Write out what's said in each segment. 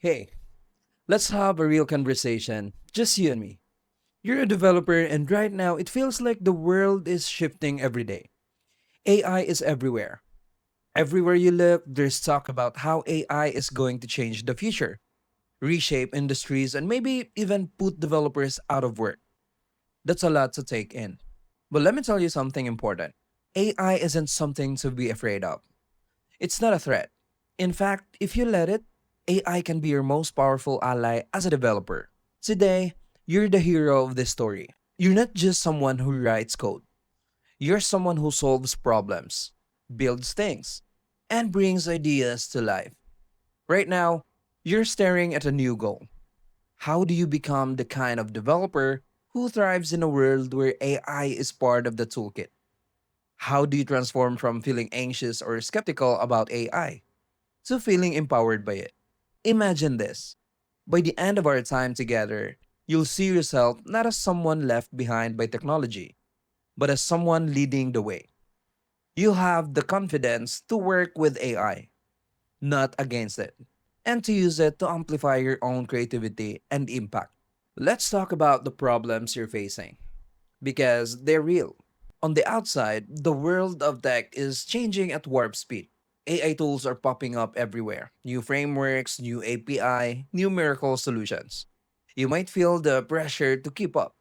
Hey, let's have a real conversation, just you and me. You're a developer, and right now it feels like the world is shifting every day. AI is everywhere. Everywhere you look, there's talk about how AI is going to change the future, reshape industries, and maybe even put developers out of work. That's a lot to take in. But let me tell you something important. AI isn't something to be afraid of. It's not a threat. In fact, if you let it, AI can be your most powerful ally as a developer. Today, you're the hero of this story. You're not just someone who writes code, you're someone who solves problems, builds things, and brings ideas to life. Right now, you're staring at a new goal. How do you become the kind of developer who thrives in a world where AI is part of the toolkit? How do you transform from feeling anxious or skeptical about AI to feeling empowered by it? Imagine this. By the end of our time together, you'll see yourself not as someone left behind by technology, but as someone leading the way. You'll have the confidence to work with AI, not against it, and to use it to amplify your own creativity and impact. Let's talk about the problems you're facing, because they're real. On the outside, the world of tech is changing at warp speed. AI tools are popping up everywhere. New frameworks, new API, new miracle solutions. You might feel the pressure to keep up.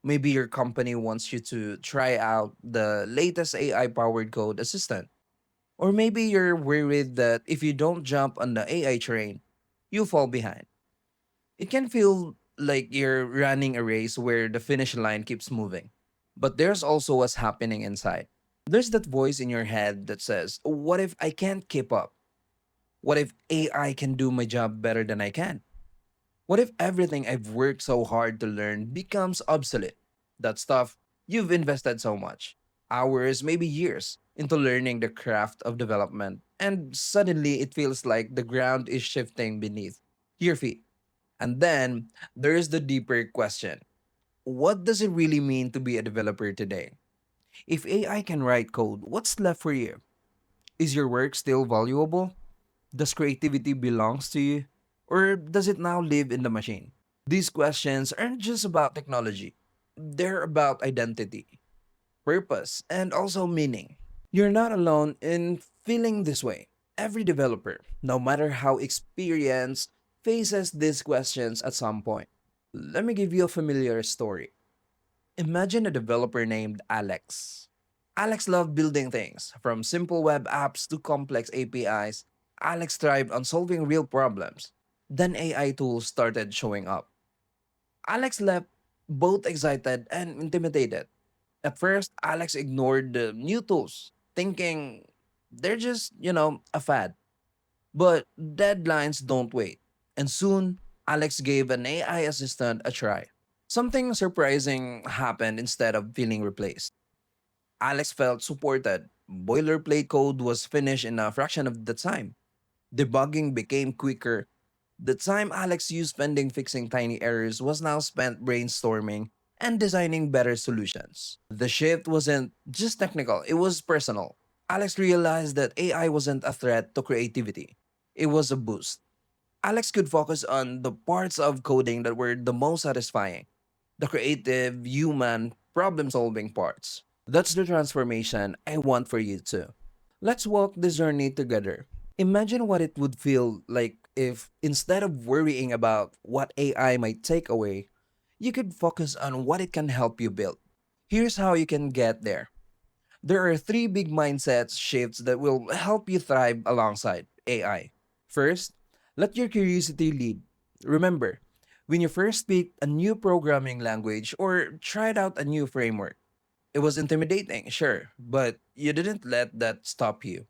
Maybe your company wants you to try out the latest AI powered code assistant. Or maybe you're worried that if you don't jump on the AI train, you fall behind. It can feel like you're running a race where the finish line keeps moving. But there's also what's happening inside. There's that voice in your head that says, what if I can't keep up? What if AI can do my job better than I can? What if everything I've worked so hard to learn becomes obsolete? That stuff you've invested so much, hours, maybe years, into learning the craft of development, and suddenly it feels like the ground is shifting beneath your feet. And then there's the deeper question: what does it really mean to be a developer today? If AI can write code, what's left for you? Is your work still valuable? Does creativity belongs to you? Or does it now live in the machine? These questions aren't just about technology. They're about identity, purpose, and also meaning. You're not alone in feeling this way. Every developer, no matter how experienced, faces these questions at some point. Let me give you a familiar story. Imagine a developer named Alex. Alex loved building things, from simple web apps to complex APIs. Alex thrived on solving real problems. Then AI tools started showing up. Alex left both excited and intimidated. At first, Alex ignored the new tools, thinking they're just a fad. But deadlines don't wait. And soon, Alex gave an AI assistant a try. Something surprising happened instead of feeling replaced. Alex felt supported. Boilerplate code was finished in a fraction of the time. Debugging became quicker. The time Alex used spending fixing tiny errors was now spent brainstorming and designing better solutions. The shift wasn't just technical, it was personal. Alex realized that AI wasn't a threat to creativity, it was a boost. Alex could focus on the parts of coding that were the most satisfying, the creative, human, problem solving parts. That's the transformation I want for you too. Let's walk this journey together. Imagine what it would feel like if instead of worrying about what AI might take away, you could focus on what it can help you build. Here's how you can get there. There are three big mindset shifts that will help you thrive alongside AI. First, let your curiosity lead. Remember, when you first picked a new programming language or tried out a new framework, it was intimidating, sure, but you didn't let that stop you.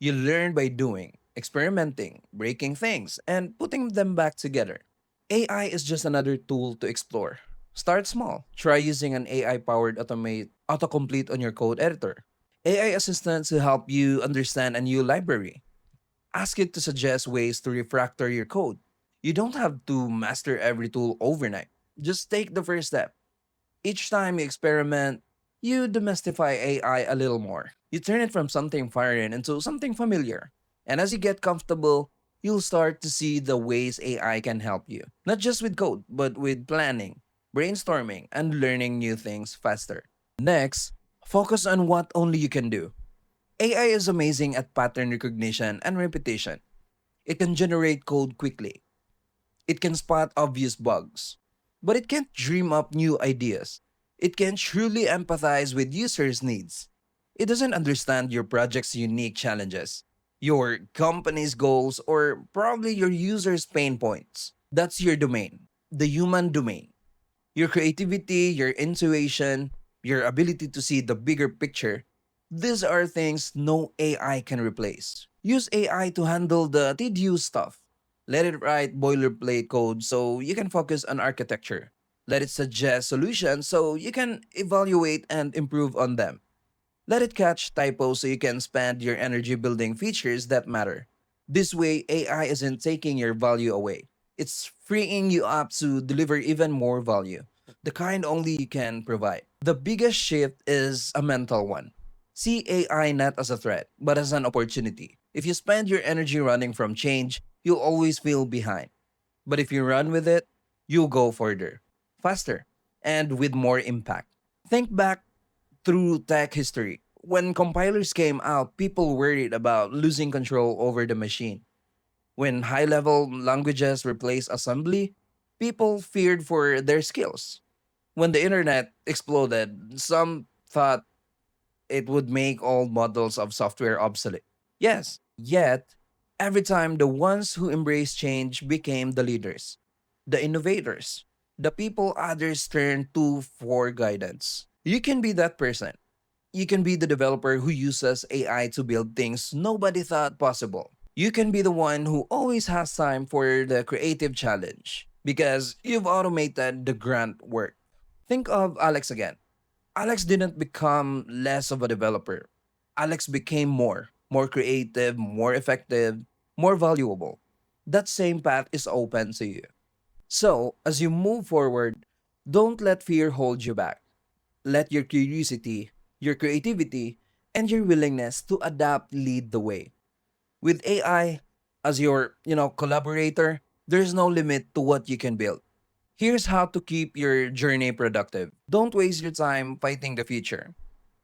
You learn by doing, experimenting, breaking things, and putting them back together. AI is just another tool to explore. Start small. Try using an AI powered automate autocomplete on your code editor. AI assistants to help you understand a new library. Ask it to suggest ways to refactor your code. You don't have to master every tool overnight. Just take the first step. Each time you experiment, you demystify AI a little more. You turn it from something foreign into something familiar. And as you get comfortable, you'll start to see the ways AI can help you, not just with code, but with planning, brainstorming, and learning new things faster. Next, focus on what only you can do. AI is amazing at pattern recognition and repetition. It can generate code quickly. It can spot obvious bugs. But it can't dream up new ideas. It can truly empathize with users' needs. It doesn't understand your project's unique challenges, your company's goals, or probably your users' pain points. That's your domain, the human domain. Your creativity, your intuition, your ability to see the bigger picture, these are things no AI can replace. Use AI to handle the tedious stuff. Let it write boilerplate code so you can focus on architecture. Let it suggest solutions so you can evaluate and improve on them. Let it catch typos so you can spend your energy building features that matter. This way, AI isn't taking your value away. It's freeing you up to deliver even more value, the kind only you can provide. The biggest shift is a mental one. See AI not as a threat, but as an opportunity. If you spend your energy running from change, you'll always feel behind. But if you run with it, you'll go further, faster, and with more impact. Think back through tech history. When compilers came out, people worried about losing control over the machine. When high level languages replaced assembly, people feared for their skills. When the internet exploded, some thought it would make all models of software obsolete. Yes, yet, every time the ones who embraced change became the leaders, the innovators, the people others turn to for guidance. You can be that person. You can be the developer who uses AI to build things nobody thought possible. You can be the one who always has time for the creative challenge because you've automated the grunt work. Think of Alex again. Alex didn't become less of a developer. Alex became more creative, more effective, more valuable. That same path is open to you. So, as you move forward, don't let fear hold you back. Let your curiosity, your creativity, and your willingness to adapt lead the way. With AI as your, collaborator, there's no limit to what you can build. Here's how to keep your journey productive. Don't waste your time fighting the future.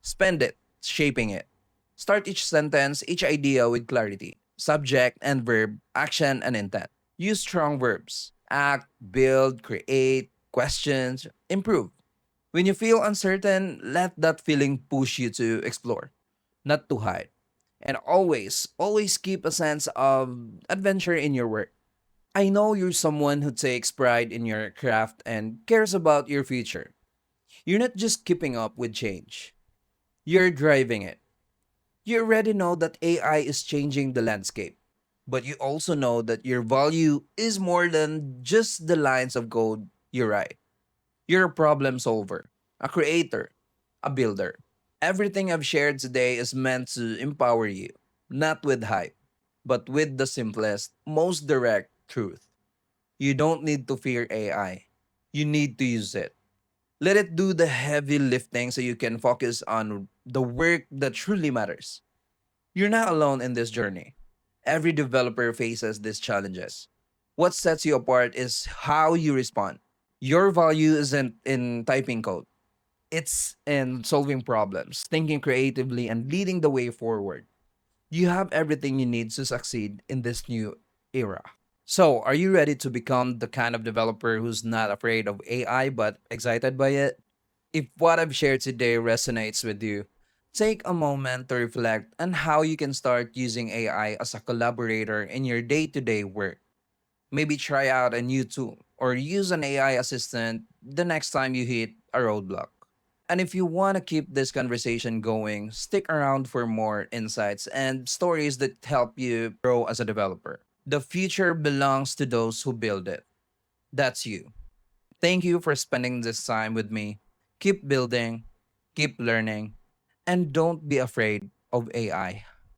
Spend it shaping it. Start each sentence, each idea with clarity. Subject and verb, action and intent. Use strong verbs. Act, build, create, questions, improve. When you feel uncertain, let that feeling push you to explore, not to hide. And always keep a sense of adventure in your work. I know you're someone who takes pride in your craft and cares about your future. You're not just keeping up with change, you're driving it. You already know that AI is changing the landscape, but you also know that your value is more than just the lines of code you write. You're a problem solver, a creator, a builder. Everything I've shared today is meant to empower you, not with hype, but with the simplest, most direct truth. You don't need to fear AI. You need to use it. Let it do the heavy lifting so you can focus on the work that truly matters. You're not alone in this journey. Every developer faces these challenges. What sets you apart is how you respond. Your value isn't in typing code, it's in solving problems, thinking creatively, and leading the way forward. You have everything you need to succeed in this new era. So, are you ready to become the kind of developer who's not afraid of AI but excited by it? If what I've shared today resonates with you, take a moment to reflect on how you can start using AI as a collaborator in your day to day work. Maybe try out a new tool or use an AI assistant the next time you hit a roadblock. And if you want to keep this conversation going, stick around for more insights and stories that help you grow as a developer. The future belongs to those who build it. That's you. Thank you for spending this time with me. Keep building, keep learning, and don't be afraid of AI.